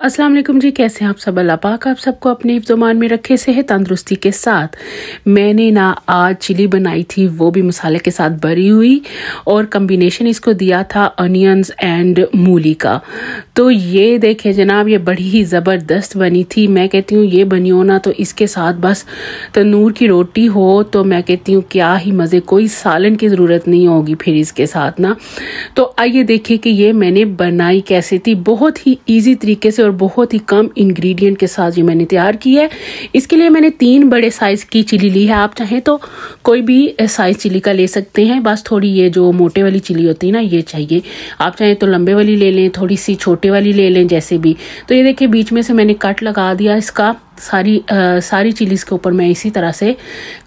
अस्सलाम वालेकुम जी, कैसे हैं आप सब। अल्लाह पाक आप सबको अपने हिफ्ज़-ओ-मान में रखे, सेहत तंदुरुस्ती के साथ। मैंने ना आज चिली बनाई थी, वो भी मसाले के साथ भरी हुई, और कम्बिनेशन इसको दिया था अनियंस एंड मूली का। तो ये देखें जनाब, ये बड़ी ही ज़बरदस्त बनी थी। मैं कहती हूँ ये बनी हो ना तो इसके साथ बस तंदूर की रोटी हो तो मैं कहती हूँ क्या ही मज़े, कोई सालन की ज़रूरत नहीं होगी फिर इसके साथ ना। तो आइए देखिए कि ये मैंने बनाई कैसे थी। बहुत ही ईजी तरीके से और बहुत ही कम इंग्रेडिएंट के साथ ये मैंने तैयार की है। इसके लिए मैंने 3 बड़े साइज की चिली ली है। आप चाहें तो कोई भी साइज चिली का ले सकते हैं, बस थोड़ी ये जो मोटे वाली चिली होती है ना ये चाहिए। आप चाहें तो लंबे वाली ले लें, थोड़ी सी छोटे वाली ले लें, जैसे भी। तो ये देखिए बीच में से मैंने कट लगा दिया इसका। सारी चिलीज के ऊपर मैं इसी तरह से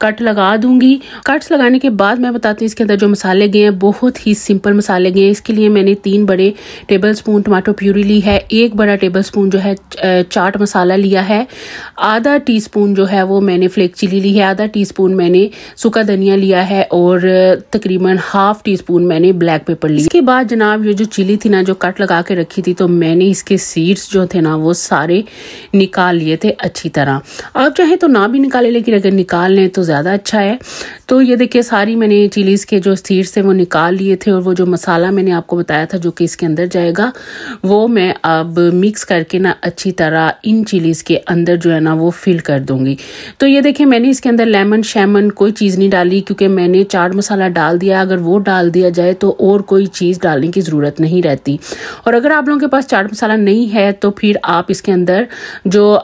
कट लगा दूंगी। कट्स लगाने के बाद मैं बताती हूँ इसके अंदर जो मसाले गए हैं, बहुत ही सिंपल मसाले गए हैं। इसके लिए मैंने 3 बड़े टेबलस्पून टमाटो प्यूरी ली है, 1 बड़ा टेबलस्पून जो है चाट मसाला लिया है, आधा टीस्पून जो है वो मैंने फ्लेक चिली ली है, आधा टीस्पून मैंने सूखा धनिया लिया है, और तकरीबन ½ टीस्पून मैंने ब्लैक पेपर लिया। इसके बाद जनाब ये जो चिली थी ना, जो कट लगा के रखी थी, तो मैंने इसके सीड्स जो थे ना वो सारे निकाल लिए थे अच्छी तरह। आप चाहे तो ना भी निकाले, लेकिन अगर निकाल लें तो ज़्यादा अच्छा है। तो ये देखिए सारी मैंने चिलीज़ के जो सीड्स थे वो निकाल लिए थे, और वो जो मसाला मैंने आपको बताया था जो कि इसके अंदर जाएगा, वो मैं अब मिक्स करके ना अच्छी तरह इन चिलीज़ के अंदर जो है ना वो फिल कर दूंगी। तो ये देखिए मैंने इसके अंदर लेमन शेमन कोई चीज़ नहीं डाली, क्योंकि मैंने चाट मसाला डाल दिया। अगर वो डाल दिया जाए तो और कोई चीज़ डालने की ज़रूरत नहीं रहती। और अगर आप लोगों के पास चाट मसाला नहीं है तो फिर आप इसके अंदर जो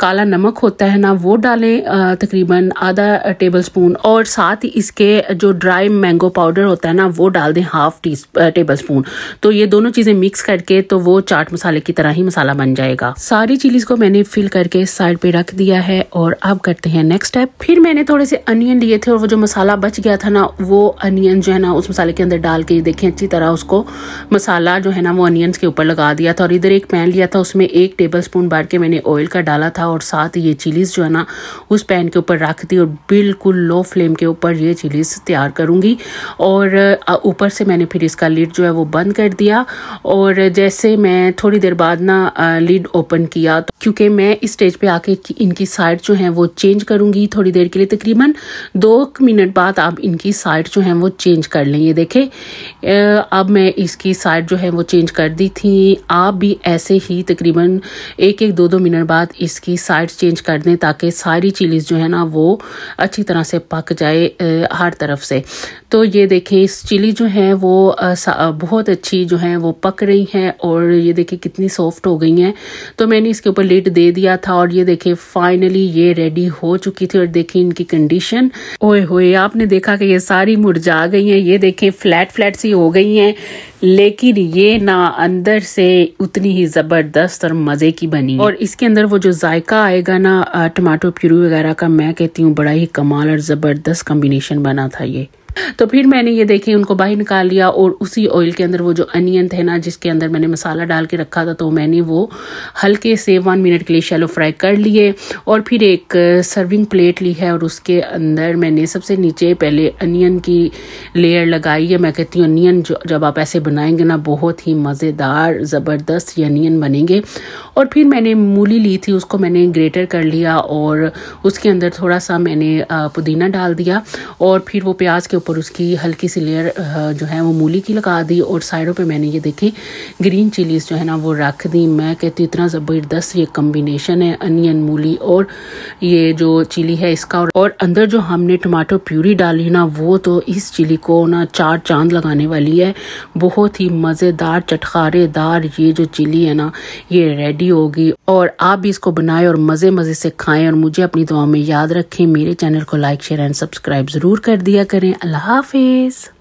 काला नमक होता है ना वो डालें, तकरीबन आधा टेबलस्पून, और साथ ही इसके जो ड्राई मैंगो पाउडर होता है ना वो डाल दें ½ टेबलस्पून। तो ये दोनों चीज़ें मिक्स करके तो वो चाट मसाले की तरह ही मसाला बन जाएगा। सारी चिलीज को मैंने फिल करके साइड पे रख दिया है, और अब करते हैं नेक्स्ट स्टेप। फिर मैंने थोड़े से अनियन लिए थे, और वो जो मसाला बच गया था ना वो अनियन जो है ना उस मसाले के अंदर डाल के देखें अच्छी तरह उसको मसाला जो है ना वो अनियंस के ऊपर लगा दिया था। और इधर एक पैन लिया था, उसमें 1 टेबलस्पून भर के मैंने ऑयल का डाला था, और साथ ये चिलीज जो है ना उस पैन के ऊपर रख दी, और बिल्कुल लो फ्लेम के ऊपर ये चिलीज तैयार करूंगी। और ऊपर से मैंने फिर इसका लिड जो है वो बंद कर दिया। और जैसे मैं थोड़ी देर बाद ना लिड ओपन किया, तो क्योंकि मैं इस स्टेज पे आके इनकी साइड जो है वो चेंज करूंगी थोड़ी देर के लिए, तकरीबन 2 मिनट बाद आप इनकी साइड जो है वो चेंज कर लें। ये देखें अब मैं इसकी साइड जो है वो चेंज कर दी थी। आप भी ऐसे ही तकरीबन 1-1, 2-2 मिनट बाद इसकी साइड चेंज कर दें, ताकि सारी चिलीज जो है ना वो अच्छी तरह से पक जाए हर तरफ से। तो ये देखें इस चिली जो है वो बहुत अच्छी जो है वो पक रही हैं, और ये देखें कितनी सॉफ्ट हो गई हैं। तो मैंने इसके ऊपर लिड दे दिया था, और ये देखें फाइनली ये रेडी हो चुकी थी। और देखें इनकी कंडीशन, ओए होए, आपने देखा कि ये सारी मुरझा गई हैं। ये देखें फ्लैट फ्लैट सी हो गई हैं, लेकिन ये ना अंदर से उतनी ही ज़बरदस्त और मज़े की बनी। और इसके अंदर वो जो जायका आएगा ना टमाटो प्यूरी वगैरह का, मैं कहती हूँ बड़ा ही कमाल और ज़बरदस्त कॉम्बिनेशन बना था ये। तो फिर मैंने ये देखे उनको बाहर निकाल लिया, और उसी ऑयल के अंदर वो जो अनियन थे ना जिसके अंदर मैंने मसाला डाल के रखा था, तो मैंने वो हल्के से 1 मिनट के लिए शैलो फ्राई कर लिए। और फिर एक सर्विंग प्लेट ली है, और उसके अंदर मैंने सबसे नीचे पहले अनियन की लेयर लगाई है। मैं कहती हूँ अनियन जब आप ऐसे बनाएंगे ना बहुत ही मज़ेदार ज़बरदस्त ये अनियन बनेंगे। और फिर मैंने मूली ली थी, उसको मैंने ग्रेटर कर लिया, और उसके अंदर थोड़ा सा मैंने पुदीना डाल दिया, और फिर वो प्याज के ऊपर उसकी हल्की सी लेयर जो है वो मूली की लगा दी। और साइडों पे मैंने ये देखें ग्रीन चिलीज जो है ना वो रख दी। मैं कहती हूँ इतना ज़बरदस्त ये कॉम्बिनेशन है अनियन मूली और ये जो चिली है इसका। और अंदर जो हमने टमाटो प्यूरी डाली ना वो तो इस चिली को ना 4 चांद लगाने वाली है। बहुत ही मज़ेदार चटखारेदार ये जो चिली है ना ये रेडी होगी, और आप भी इसको बनाएं और मज़े से खाएं। और मुझे अपनी दुआ में याद रखें, मेरे चैनल को लाइक शेयर एंड सब्सक्राइब ज़रूर कर दिया करें। अल्लाह हाफिज़।